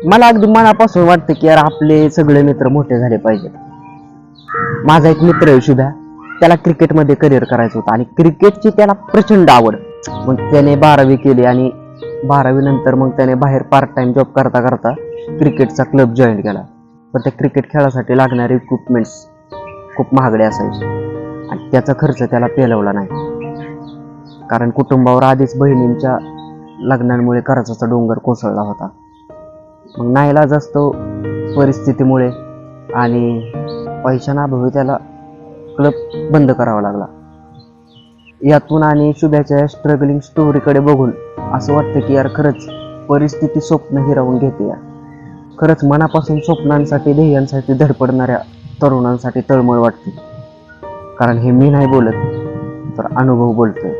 मला अगदी मनापासून वाटतं की यार आपले सगळे मित्र मोठे झाले पाहिजेत. माझा एक मित्र आहे शुभ्या, त्याला क्रिकेटमध्ये करिअर करायचं होतं आणि क्रिकेटची त्याला प्रचंड आवड. मग त्याने 12वी केली आणि 12वी नंतर मग त्याने बाहेर पार्ट टाइम जॉब करता करता क्रिकेटचा क्लब जॉईन केला. पण त्या क्रिकेट खेळासाठी लागणारे इक्विपमेंट्स खूप महागडे असायचे आणि त्याचा खर्च त्याला पेलवला नाही, कारण कुटुंबावर आधीच बहिणींच्या लग्नांमुळे कर्जाचा डोंगर कोसळला होता. मग नाईलाज असतो परिस्थितीमुळे आणि पैशांअभावी त्याला क्लब बंद करावा लागला. यातून आणि शुभ्याच्या स्ट्रगलिंग स्टोरीकडे बघून असं वाटतं की यार खरंच परिस्थिती स्वप्न हिरावून घेते यार. खरंच मनापासून स्वप्नांसाठी ध्येयांसाठी धडपडणाऱ्या तरुणांसाठी तळमळ वाटते. कारण हे मी नाही बोलत तर अनुभव बोलतोय.